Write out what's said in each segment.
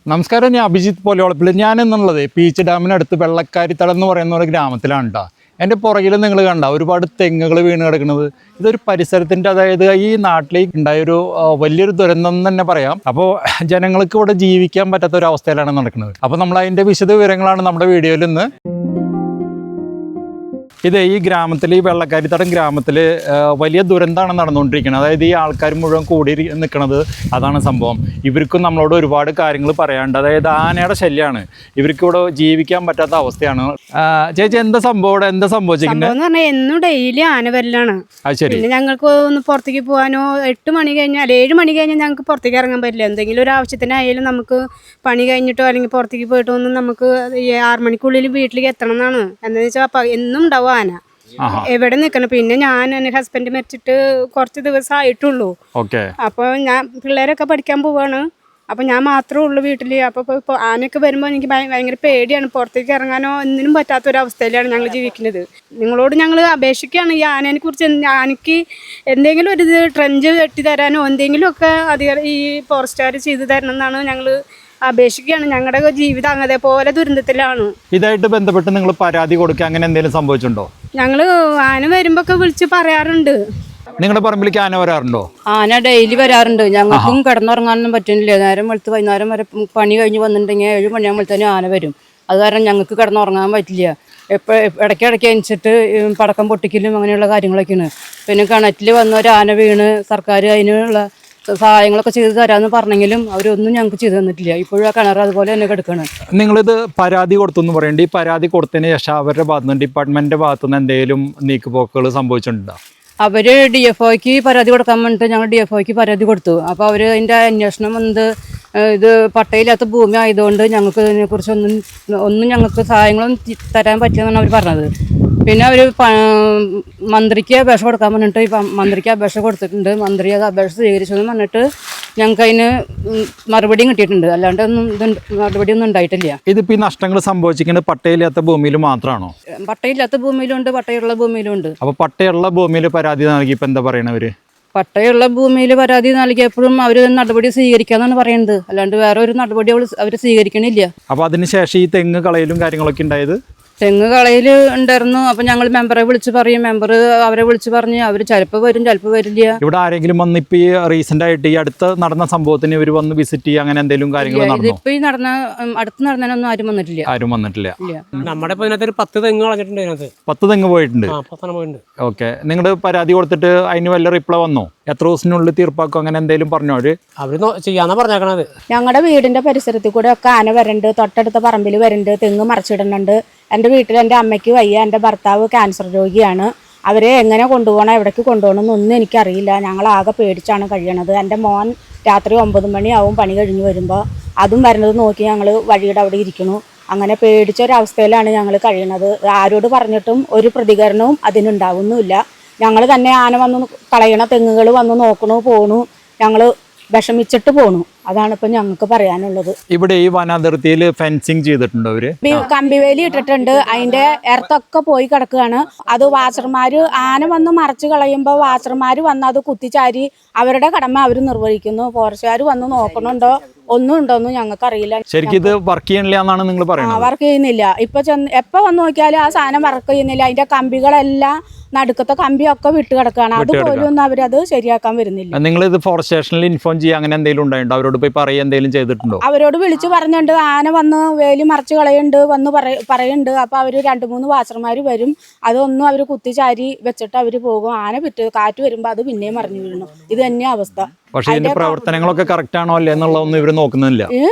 നമസ്കാരം, ഞാൻ അഭിജിത്ത് പോലെയോളപ്പിൽ. ഞാനെന്നുള്ളത് പീച്ച് ഡാമിനടുത്ത് വെള്ളക്കാരിത്തടം എന്ന് പറയുന്ന ഒരു ഗ്രാമത്തിലാണ് കേട്ടോ. എൻ്റെ പുറകിൽ നിങ്ങൾ കണ്ട ഒരുപാട് തെങ്ങുകൾ വീണ് കിടക്കുന്നത് ഇതൊരു പരിസരത്തിൻ്റെ, അതായത് ഈ നാട്ടിലേക്ക് ഉണ്ടായൊരു വലിയൊരു ദുരന്തം എന്ന് തന്നെ പറയാം. അപ്പോൾ ജനങ്ങൾക്ക് ഇവിടെ ജീവിക്കാൻ പറ്റാത്ത ഒരു അവസ്ഥയിലാണ് നടക്കുന്നത്. അപ്പോൾ നമ്മൾ അതിൻ്റെ വിശദ വിവരങ്ങളാണ് നമ്മുടെ വീഡിയോയിൽ ഇന്ന്. ഈ ഗ്രാമത്തിൽ, ഈ വെള്ളക്കാരിത്തടം ഗ്രാമത്തിൽ വലിയ ദുരന്തമാണ് നടന്നുകൊണ്ടിരിക്കുന്നത്. അതായത് ഈ ആൾക്കാർ മുഴുവൻ കൂടി നിൽക്കുന്നത്, അതാണ് സംഭവം. ഇവർക്കും നമ്മളോട് ഒരുപാട് കാര്യങ്ങൾ പറയാനുണ്ട്. അതായത് ആനയുടെ ശല്യമാണ്, ഇവർക്ക് ഇവിടെ ജീവിക്കാൻ പറ്റാത്ത അവസ്ഥയാണ്. ചേച്ചി, എന്താ സംഭവിച്ചിരിക്കുന്നത്? എന്നും ഡെയിലി ആന വരലാണ്. അത് ശരി. ഞങ്ങൾക്ക് ഒന്ന് പുറത്തേക്ക് പോകാനോ 8 മണി കഴിഞ്ഞാൽ 7 മണി കഴിഞ്ഞാൽ ഞങ്ങൾക്ക് പുറത്തേക്ക് ഇറങ്ങാൻ പറ്റില്ല. എന്തെങ്കിലും ഒരു ആവശ്യത്തിനായാലും നമുക്ക് പണി കഴിഞ്ഞിട്ടോ അല്ലെങ്കിൽ പുറത്തേക്ക് പോയിട്ടോ ഒന്നും നമുക്ക് 6 മണിക്കുള്ളിൽ വീട്ടിലേക്ക് എത്തണം എന്നാണ്. എന്താണെന്ന് വെച്ചാൽ എന്നും ഉണ്ടാവും ആന എവിടെ നിൽക്കണം. പിന്നെ ഞാൻ എൻ്റെ ഹസ്ബൻഡ് മരിച്ചിട്ട് കുറച്ച് ദിവസമായിട്ടുള്ളൂ. അപ്പോൾ ഞാൻ പിള്ളേരൊക്കെ പഠിക്കാൻ പോവാണ്. അപ്പോൾ ഞാൻ മാത്രമേ ഉള്ളൂ വീട്ടിൽ. അപ്പോൾ ആനയൊക്കെ വരുമ്പോൾ എനിക്ക് ഭയങ്കര പേടിയാണ്. പുറത്തേക്ക് ഇറങ്ങാനോ ഒന്നിനും പറ്റാത്തൊരവസ്ഥയിലാണ് ഞങ്ങൾ ജീവിക്കുന്നത്. നിങ്ങളോട് ഞങ്ങൾ അപേക്ഷിക്കുകയാണ് ഈ ആനയെ കുറിച്ച്. ആനയ്ക്ക് എന്തെങ്കിലും ഒരു ട്രെഞ്ച് കെട്ടി തരാനോ എന്തെങ്കിലുമൊക്കെ അധികം ഈ ഫോറസ്റ്റുകാർ ചെയ്തു തരണം എന്നാണ് ഞങ്ങൾ അപേക്ഷിക്കുകയാണ്. ഞങ്ങളുടെ ജീവിതം അതേപോലെ ദുരന്തത്തിലാണ്. ഇതായിട്ട് ബന്ധപ്പെട്ട് നിങ്ങൾ പരാതി കൊടുക്കുക, അങ്ങനെ എന്തെങ്കിലും സംഭവിച്ചിട്ടുണ്ടോ? ഞങ്ങൾ ആന വരുമ്പോ ഒക്കെ വിളിച്ച് പറയാറുണ്ട്. നിങ്ങളുടെ പറമ്പിലേക്ക് ആന വരാറുണ്ടോ? ആന ഡെയിലി വരാറുണ്ട്. ഞങ്ങൾക്കും കിടന്നുറങ്ങാനൊന്നും പറ്റുന്നില്ല. നേരം വെളുത്ത് വൈകുന്നേരം വരെ പണി കഴിഞ്ഞ് വന്നിട്ടുണ്ടെങ്കിൽ 7 മണിയാകുമ്പോഴത്തേനും ആന വരും. അത് കാരണം ഞങ്ങൾക്ക് കിടന്നുറങ്ങാൻ പറ്റില്ല. ഇടയ്ക്കിടയ്ക്ക് അനുസരിച്ചിട്ട് പടക്കം പൊട്ടിക്കലും അങ്ങനെയുള്ള കാര്യങ്ങളൊക്കെയാണ്. പിന്നെ കിണറ്റിൽ വന്ന ഒരു ആന വീണ് സർക്കാർ അതിനുള്ള സഹായങ്ങളൊക്കെ ചെയ്തു തരാമെന്ന് പറഞ്ഞെങ്കിലും അവരൊന്നും ഞങ്ങൾക്ക് ചെയ്തു തന്നിട്ടില്ല. ഇപ്പോഴും ആ കിണർ അതുപോലെ തന്നെ കിടക്കുകയാണ്. നിങ്ങളിത് പരാതി കൊടുത്തു പറയേണ്ടി, ഈ പരാതി കൊടുത്തതിന് ശേഷം അവരുടെ ഭാഗത്തുനിന്ന്, ഡിപ്പാർട്ട്മെന്റിന്റെ ഭാഗത്തുനിന്ന് എന്തെങ്കിലും നീക്കുപോക്കുകൾ സംഭവിച്ചിട്ടുണ്ടോ? അവർ DFOയ്ക്ക് പരാതി കൊടുക്കാൻ വേണ്ടിയിട്ട് ഞങ്ങൾ DFOയ്ക്ക് പരാതി കൊടുത്തു. അപ്പോൾ അവർ അതിൻ്റെ അന്വേഷണം വന്നത് ഇത് പട്ടയില്ലാത്ത ഭൂമി ആയതുകൊണ്ട് ഞങ്ങൾക്ക് ഇതിനെക്കുറിച്ച് ഒന്നും ഞങ്ങൾക്ക് സഹായങ്ങളൊന്നും തരാൻ പറ്റില്ലെന്നാണ് അവർ പറഞ്ഞത്. പിന്നെ അവർ മന്ത്രിക്ക് അപേക്ഷ കൊടുക്കാൻ പറഞ്ഞിട്ട് മന്ത്രിക്ക് അപേക്ഷ കൊടുത്തിട്ടുണ്ട്. മന്ത്രി അത് അപേക്ഷ സ്വീകരിച്ചെന്ന് പറഞ്ഞിട്ട് ഞങ്ങൾക്ക് അതിന് മറുപടിയും കിട്ടിയിട്ടുണ്ട്. അല്ലാണ്ട് മറുപടിയൊന്നും ഉണ്ടായിട്ടില്ല. ഇതിപ്പോൾ ഈ നഷ്ടങ്ങൾ സംഭവിച്ചിരിക്കുന്നത് പട്ടയില്ലാത്ത ഭൂമിയിൽ മാത്രമാണോ? പട്ടയില്ലാത്ത ഭൂമിയിലുണ്ട്, പട്ടയുള്ള ഭൂമിയിലുണ്ട്. അപ്പോൾ പട്ടയുള്ള ഭൂമിയിൽ പരാതി നൽകിയപ്പോൾ എന്താ പറയണവര്? പട്ടയുള്ള ഭൂമിയിൽ പരാതി നൽകിയപ്പോഴും അവർ നടപടി സ്വീകരിക്കാന്നാണ് പറയുന്നത്. അല്ലാണ്ട് വേറെ ഒരു നടപടി അവർ സ്വീകരിക്കണില്ല. അപ്പോൾ അതിനുശേഷം ഈ തെങ്ങ് കളയിലും കാര്യങ്ങളൊക്കെ ഉണ്ടായത്? തെങ്ങ് കളയിൽ ഉണ്ടായിരുന്നു. അപ്പം ഞങ്ങൾ മെമ്പറെ വിളിച്ച് പറയും. മെമ്പർ അവരെ വിളിച്ച് പറഞ്ഞ് അവർ ചിലപ്പോൾ വരും, ചിലപ്പോൾ വരില്ല. ഇവിടെ ആരെങ്കിലും വന്ന് ഇപ്പം ഈ റീസെന്റ് ആയിട്ട് ഈ അടുത്ത് നടന്ന സംഭവത്തിന് ഇവർ വന്ന് വിസിറ്റ് ചെയ്യുക, അങ്ങനെ എന്തെങ്കിലും കാര്യങ്ങൾ നടന്നോ? ഇപ്പം ഈ അടുത്ത് നടന്നതിനൊന്നും ആരും വന്നിട്ടില്ല. നമ്മുടെ ഇപ്പൊ ഇതിനകത്ത് 10 തെങ്ങ് കളഞ്ഞിട്ടുണ്ട്. 10 തെങ്ങ് പോയിട്ടുണ്ട്. ഓക്കെ. നിങ്ങൾ പരാതി കൊടുത്തിട്ട് അതിന് വല്ല റിപ്ലൈ വന്നോ? എത്ര ദിവസത്തിനുള്ളിൽ തീർപ്പാക്കും, അങ്ങനെ എന്തെങ്കിലും പറഞ്ഞോ? അവര് ചെയ്യാന്നാ പറഞ്ഞേക്കണത്. ഞങ്ങളുടെ വീടിന്റെ പരിസരത്തിൽ കൂടെ ഒക്കെ ആന വരുന്നുണ്ട്. തൊട്ടടുത്ത പറമ്പിൽ വരുന്നുണ്ട്. തെങ്ങ് മറിച്ചിടുന്നുണ്ട്. എൻ്റെ വീട്ടിൽ എൻ്റെ അമ്മയ്ക്ക് വയ്യ. എൻ്റെ ഭർത്താവ് ക്യാൻസർ രോഗിയാണ്. അവരെ എങ്ങനെ കൊണ്ടുപോകണം, എവിടേക്ക് കൊണ്ടുപോകണമെന്നൊന്നും എനിക്കറിയില്ല. ഞങ്ങളാകെ പേടിച്ചാണ് കഴിയണത്. എൻ്റെ മോൻ രാത്രി 9 മണിയാവും പണി കഴിഞ്ഞ് വരുമ്പോൾ. അതും വരുന്നത് നോക്കി ഞങ്ങൾ വഴിയുടെ അവിടെ ഇരിക്കുന്നു. അങ്ങനെ പേടിച്ചൊരവസ്ഥയിലാണ് ഞങ്ങൾ കഴിയണത്. ആരോട് പറഞ്ഞിട്ടും ഒരു പ്രതികരണവും അതിനുണ്ടാവുന്നുമില്ല. ഞങ്ങൾ തന്നെ ആന വന്ന് കളയണ തെങ്ങുകൾ വന്ന് നോക്കണു, പോണു. ഞങ്ങൾ വിഷമിച്ചിട്ട് പോണു. അതാണ് ഇപ്പൊ ഞങ്ങൾക്ക് പറയാനുള്ളത്. ഇവിടെ ഈ വനാതിർത്തിയിൽ ഫെൻസിങ് ചെയ്തിട്ടുണ്ടോ? അവര് കമ്പിവേലി ഇട്ടിട്ടുണ്ട്. അതിന്റെ എർത്തൊക്കെ പോയി കിടക്കുകയാണ്. അത് വാച്ചർമാര് ആന വന്ന് മറച്ചു കളയുമ്പോ വാച്ചർമാര് വന്ന് അത് കുത്തിച്ചാരി അവരുടെ കടമ അവർ നിർവഹിക്കുന്നു. ഫോറസ്റ്റുകാർ വന്ന് നോക്കണുണ്ടോ ഒന്നും ഉണ്ടോന്നും ഞങ്ങൾക്ക് അറിയില്ല. ശരിക്കും ഇത് വർക്ക് ചെയ്യണില്ല എന്നാണ് നിങ്ങൾ പറയുന്നത്? വർക്ക് ചെയ്യുന്നില്ല. എപ്പോ വന്ന് നോക്കിയാലും ആ സാധനം വർക്ക് ചെയ്യുന്നില്ല. അതിന്റെ കമ്പികളെല്ലാം നടുക്കത്തെ കമ്പിയൊക്കെ വിട്ട് കിടക്കുകയാണ്. അതുപോലും ഒന്നും അവരത് ശരിയാക്കാൻ വരുന്നില്ല. നിങ്ങൾ ഇത് ഫോറസ്റ്റ് സ്റ്റേഷനിൽ ഇൻഫോം ചെയ്യുക, അങ്ങനെ എന്തെങ്കിലും ഉണ്ടായിട്ടുണ്ടോ? അവരോട് പോയി പറയുക എന്തെങ്കിലും ചെയ്തിട്ടുണ്ടോ? അവരോട് വിളിച്ച് പറഞ്ഞിട്ടുണ്ട്. ആന വന്ന് വേലി മറച്ച് കളയുന്നുണ്ട് വന്ന് പറയുന്നുണ്ട്. അപ്പൊ അവര് 2-3 വാച്ചർമാര് വരും. അതൊന്നും അവര് കുത്തിച്ചാരി വെച്ചിട്ട് അവര് പോകും. ആന കാറ്റ് വരുമ്പോ അത് പിന്നെയും മറിഞ്ഞു വീഴുന്നു. ഇത് തന്നെയാ അവസ്ഥ. പക്ഷേ ഇതിന്റെ പ്രവർത്തനങ്ങളൊക്കെ കറക്റ്റ് ആണോ അല്ലേ എന്നുള്ളതൊന്നും ഇവര് നോക്കുന്നില്ല.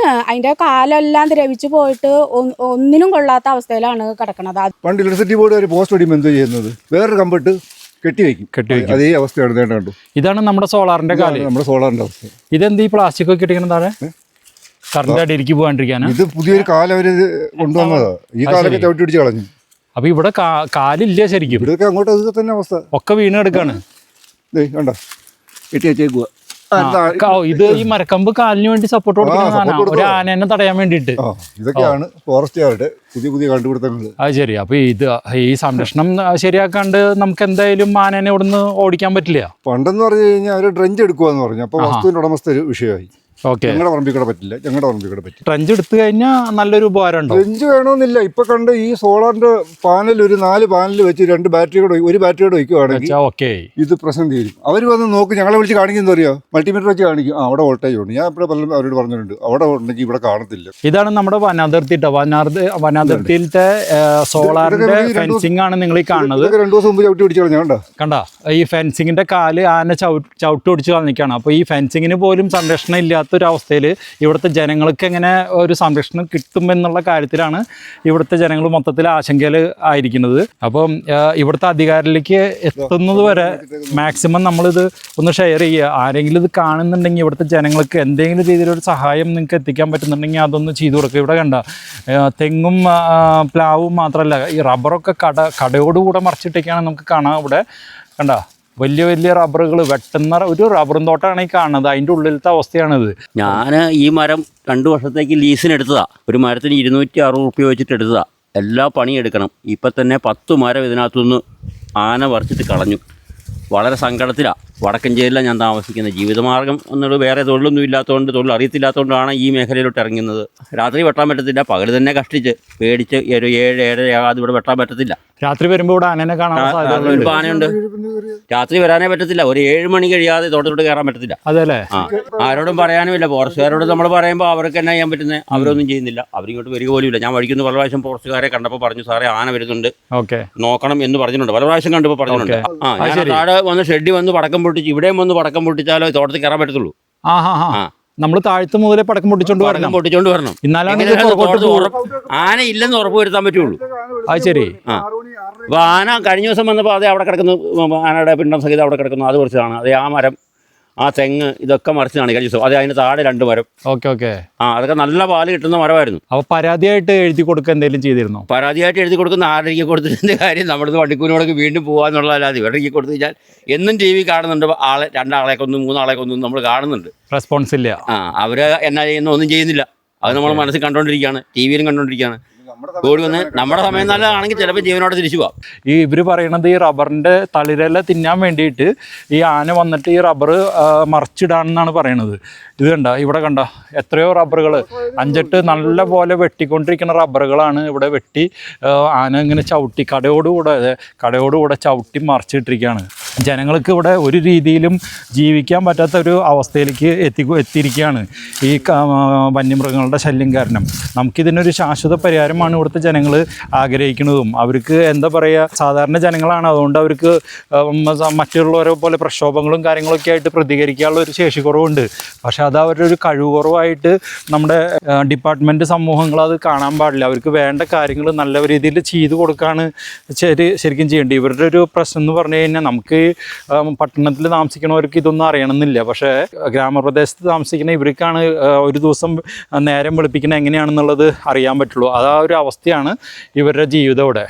അതിന്റെ കാലെല്ലാം ദ്രവിച്ചു പോയിട്ട് ഒന്നിനും കൊള്ളാത്ത അവസ്ഥയിലാണ് കിടക്കണത്. പണ്ട് ഇലക്ട്രിസിറ്റി ബോർഡ് ഒരു പോസ്റ്റ് അടിയുമ്പോൾ എന്താ ചെയ്യുന്നത്? വേറൊരു കമ്പിട്ട് കെട്ടിവെക്കും. അതേ അവസ്ഥയാണ് കണ്ടു. ഇതാണ് നമ്മുടെ സോളാറിന്റെ കാല്. നമ്മുടെ സോളാറിന്റെ അവസ്ഥ. ഇതെന്ത് ഈ പ്ലാസ്റ്റിക് ഒക്കെ ഇട്ടിരിക്കണം താഴെ കറണ്ട് അടിയിലേക്ക് പോകാണ്ടിരിക്കാനാണ്? ഇത് പുതിയൊരു കാലം അവര് കൊണ്ടുവന്നതാ. ഈ കാലൊക്കെ ചവിട്ടി പിടിച്ച് കളഞ്ഞു. അപ്പൊ ഇവിടെ കാലില്ല ശരിക്കും. ഇവിടെയൊക്കെ അങ്ങോട്ട് അത് തന്നെ അവസ്ഥ. ഒക്കെ വീണ് എടുക്കാണ്. കണ്ടോ കെട്ടി വെച്ചേക്കുക. ഇത് ഈ മരക്കമ്പ് കാലിന് വേണ്ടി സപ്പോർട്ട് കൊടുക്കുന്നതാണ്, ഒരു ആനേനെ തടയാൻ വേണ്ടിട്ട്. ഇതൊക്കെയാണ് ഫോറസ്റ്റുകാരുടെ പുതിയ കണ്ടുപിടുത്തങ്ങൾ. അത് ശരി. അപ്പൊ ഈ സംരക്ഷണം ശരിയാക്കാണ്ട് നമുക്ക് എന്തായാലും ആനേനെ ഇവിടുന്ന് ഓടിക്കാൻ പറ്റില്ല. പണ്ടെന്ന് പറഞ്ഞു കഴിഞ്ഞാൽ അവര് ഡ്രഞ്ച് എടുക്കുവാന്ന് പറഞ്ഞു. അപ്പൊ വസ്തുവിന്റെ ഉടമസ്ഥ വിഷയമായി. ഓക്കെ. ഞങ്ങളുടെ പറമ്പിൽ കൂടെ പറ്റില്ല, ഞങ്ങളുടെ പറമ്പിൽ കൂടെ പറ്റില്ല. ട്രഞ്ച് എടുത്തു കഴിഞ്ഞാൽ നല്ലൊരു ഉപകാരം ഉണ്ടോ? റെഞ്ച് വേണമെന്നില്ല. ഇപ്പൊ കണ്ട് ഈ സോളാറിന്റെ പാനൽ ഒരു 4 പാനൽ വെച്ച് 2 ബാറ്ററി കൂടെ ഒരു ബാറ്ററി കൂടെ വയ്ക്കുവാണെങ്കിൽ ഓക്കെ, ഇത് പ്രശ്നം തീരും. അവർ വന്ന് നോക്കും, ഞങ്ങളെ വിളിച്ച് കാണിക്കുന്നത് അറിയോ, മൾട്ടിമീറ്റർ വെച്ച് കാണിക്കും. അവിടെ വോൾട്ടേജ് ഉണ്ട്. ഞാൻ ഇവിടെ പലരും അവരോട് പറഞ്ഞിട്ടുണ്ട്, അവിടെ ഉണ്ടെങ്കിൽ ഇവിടെ കാണത്തില്ല. ഇതാണ് നമ്മുടെ വനാതിർത്തി ട്ടോ. വനാതിർത്തിയിലത്തെ സോളാറിന്റെ ഫെൻസിംഗ് ആണ് നിങ്ങൾ ഈ കാണുന്നത്. 2 ദിവസം മുമ്പ് ചവിട്ടി പിടിച്ചു കളഞ്ഞാ കണ്ട, ഈ ഫെൻസിങ്ങിന്റെ കാല് ആന ചവിട്ട് പിടിച്ച് കളഞ്ഞിക്കാണ്. അപ്പോൾ ഈ ഫെൻസിങ്ങിന് പോലും സംരക്ഷണം ഇല്ലാത്തൊരവസ്ഥയിൽ ഇവിടുത്തെ ജനങ്ങൾക്ക് എങ്ങനെ ഒരു സംരക്ഷണം കിട്ടുമെന്നുള്ള കാര്യത്തിലാണ് ഇവിടുത്തെ ജനങ്ങൾ മൊത്തത്തിൽ ആശങ്കയിൽ ആയിരിക്കുന്നത്. അപ്പം ഇവിടുത്തെ അധികാരിലേക്ക് എത്തുന്നത് വരെ മാക്സിമം നമ്മളിത് ഒന്ന് ഷെയർ ചെയ്യുക. ആരെങ്കിലും ഇത് കാണുന്നുണ്ടെങ്കിൽ ഇവിടുത്തെ ജനങ്ങൾക്ക് എന്തെങ്കിലും രീതിയിലൊരു സഹായം നിങ്ങൾക്ക് എത്തിക്കാൻ പറ്റുന്നുണ്ടെങ്കിൽ അതൊന്ന് ചെയ്തു കൊടുക്കുക. ഇവിടെ കണ്ട തെങ്ങും പ്ലാവും മാത്രമല്ല, ഈ റബ്ബറൊക്കെ കടയോടുകൂടെ മറിച്ചിട്ടൊക്കെയാണ് നമുക്ക് കാണാം. ഇവിടെ കണ്ട വലിയ വലിയ റബ്ബറുകൾ വെട്ടുന്ന ഒരു റബ്ബറും തോട്ടമാണ് ഈ കാണുന്നത്. അതിൻ്റെ ഉള്ളിലത്തെ അവസ്ഥയാണിത്. ഞാൻ ഈ മരം 2 വർഷത്തേക്ക് ലീസിനെടുത്തതാണ്. ഒരു മരത്തിന് 260 റുപ്യ വെച്ചിട്ട് എടുത്തതാണ്. എല്ലാ പണിയെടുക്കണം. ഇപ്പം തന്നെ 10 മരം ഇതിനകത്തുനിന്ന് ആന പറിച്ചിട്ട് കളഞ്ഞു. വളരെ സങ്കടത്തിലാണ്. വടക്കഞ്ചേരിയിലാണ് ഞാൻ താമസിക്കുന്നത്. ജീവിതമാർഗ്ഗം എന്നുള്ളത് വേറെ തൊഴിലൊന്നും ഇല്ലാത്തതുകൊണ്ട്, തൊഴിൽ അറിയത്തില്ലാത്തതുകൊണ്ടാണ് ഈ മേഖലയിലോട്ട് ഇറങ്ങുന്നത്. രാത്രി വെട്ടാൻ പറ്റത്തില്ല, പകൽ തന്നെ കഷ്ടിച്ച് പേടിച്ച് ഒരു 7-7:30 ആകാതെ ഇവിടെ വെട്ടാൻ പറ്റത്തില്ല. രാത്രി വരുമ്പോൾ ഇവിടെ ആനനെ കാണാൻ സാധ്യത. ആനയുണ്ട്. രാത്രി വരാനേ പറ്റത്തില്ല. ഒരു 7 മണി കഴിയാതെ തോട്ടത്തോട്ട് കയറാൻ പറ്റത്തില്ല. അതെല്ലേ? ആരോടും പറയാനുമില്ല. ഫോറസ്റ്റുകാരോട് നമ്മൾ പറയുമ്പോൾ അവർക്ക് എന്നാ ചെയ്യാൻ പറ്റുന്നത്? അവരൊന്നും ചെയ്യുന്നില്ല. അവരിങ്ങോട്ട് വരിക പോലും ഇല്ല. ഞാൻ വഴിക്കുന്ന പല പ്രാവശ്യം ഫോറസ്റ്റുകാരെ കണ്ടപ്പോൾ പറഞ്ഞു, സാറേ ആന വരുന്നുണ്ട്, നോക്കണം എന്ന് പറഞ്ഞിട്ടുണ്ട്. പല പ്രാവശ്യം കണ്ടപ്പോൾ പറഞ്ഞിട്ടുണ്ട്. ഞാൻ താഴെ വന്ന് ഷെഡിൽ വന്ന് പടക്കം പൊട്ടിച്ച്, ഇവിടെയും വന്ന് പടക്കം പൊട്ടിച്ചാലോ തോട്ടത്തിൽ കയറാൻ പറ്റത്തുള്ളൂ. നമ്മൾ താഴ്ത്ത് മുതലേ പടക്കം പൊട്ടിച്ചോണ്ട് വരണം. ആന ഇല്ലെന്ന് ഉറപ്പ് വരുത്താൻ പറ്റുള്ളൂ. അത് ശരി. അപ്പൊ ആന കഴിഞ്ഞ ദിവസം വന്നപ്പോൾ അതേ അവിടെ കിടക്കുന്നു, ആനയുടെ പിണ്ടം സഹിതം അവിടെ കിടക്കുന്നു. അത് കുറച്ചതാണ്. അതേ ആ മരം, ആ തെങ്ങ്, ഇതൊക്കെ മറിച്ചതാണ് കഴിഞ്ഞ ദിവസം. അതെ, അതിന് താഴെ 2 മരം. ഓക്കെ. അതൊക്കെ നല്ല പാല് കിട്ടുന്ന മരമായിരുന്നു. അപ്പോൾ പരാതിയായിട്ട് എഴുതി കൊടുക്കുക എന്തെങ്കിലും ചെയ്തിരുന്നോ? പരാതിയായിട്ട് എഴുതി കൊടുക്കുന്ന ആരൊക്കെ കൊടുത്തിട്ട് കാര്യം, നമ്മുടെ വണ്ടിക്കൂനോടൊക്കെ വീണ്ടും പോകാന്നുള്ളതല്ലാതെ ഇവരൊക്കെ കൊടുത്തു കഴിഞ്ഞാൽ എന്നും TV കാണുന്നുണ്ട്. 2 ആളെ കൊന്നും 3 ആളെ കൊന്നും നമ്മൾ കാണുന്നുണ്ട്. റെസ്പോൺസ് ഇല്ല. അവർ എന്നാ ചെയ്യുന്ന ഒന്നും ചെയ്യുന്നില്ല. അത് നമ്മൾ മനസ്സിൽ കണ്ടുകൊണ്ടിരിക്കുകയാണ്, TV-യിലും കണ്ടുകൊണ്ടിരിക്കുകയാണ്. ഓടി വന്ന് നമ്മുടെ സമയം നല്ലതാണെങ്കിൽ ചിലപ്പോൾ ജീവനോടെ തിരിച്ചു പോവാം. ഇവർ പറയണത് ഈ റബ്ബറിൻ്റെ തളിരെല്ലാം തിന്നാൻ വേണ്ടിയിട്ട് ഈ ആന വന്നിട്ട് ഈ റബ്ബർ മറിച്ചിടാണെന്നാണ് പറയണത്. ഇത് കണ്ട, ഇവിടെ കണ്ട എത്രയോ റബ്ബറുകൾ 5-8 നല്ല പോലെ വെട്ടിക്കൊണ്ടിരിക്കുന്ന റബ്ബറുകളാണ് ഇവിടെ വെട്ടി ആന ഇങ്ങനെ ചവിട്ടി കടയോടുകൂടെ ചവിട്ടി മറിച്ചിട്ടിരിക്കുകയാണ്. ജനങ്ങൾക്ക് ഇവിടെ ഒരു രീതിയിലും ജീവിക്കാൻ പറ്റാത്ത ഒരു അവസ്ഥയിലേക്ക് എത്തിയിരിക്കുകയാണ് ഈ വന്യമൃഗങ്ങളുടെ ശല്യം കാരണം. നമുക്കിതിനൊരു ശാശ്വത പരിഹാരമാണ് ഇവിടുത്തെ ജനങ്ങൾ ആഗ്രഹിക്കുന്നതും. അവർക്ക് എന്താ പറയുക, സാധാരണ ജനങ്ങളാണ്, അതുകൊണ്ട് അവർക്ക് മറ്റുള്ളവരെ പോലെ പ്രക്ഷോഭങ്ങളും കാര്യങ്ങളൊക്കെ ആയിട്ട് പ്രതികരിക്കാനുള്ള ഒരു ശേഷി കുറവുണ്ട്. പക്ഷെ അത് അവരുടെ ഒരു കഴിവ് കുറവായിട്ട് നമ്മുടെ ഡിപ്പാർട്ട്മെൻറ്റ് സമൂഹങ്ങൾ അത് കാണാൻ പാടില്ല. അവർക്ക് വേണ്ട കാര്യങ്ങൾ നല്ല രീതിയിൽ ചെയ്തു കൊടുക്കുകയാണ് ശരിക്കും ചെയ്യേണ്ടത്. ഇവരുടെ ഒരു പ്രശ്നം എന്ന് പറഞ്ഞു കഴിഞ്ഞാൽ, നമുക്ക് പട്ടണത്തിൽ താമസിക്കുന്നവർക്ക് ഇതൊന്നും അറിയണമെന്നില്ല. പക്ഷേ ഗ്രാമപ്രദേശത്ത് താമസിക്കുന്ന ഇവർക്കാണ് ഒരു ദിവസം നേരം വെളുപ്പിക്കുന്നത് എങ്ങനെയാണെന്നുള്ളത് അറിയാൻ പറ്റുള്ളൂ. അതാ ഒരു അവസ്ഥയാണ് ഇവരുടെ ജീവിതം ഇവിടെ.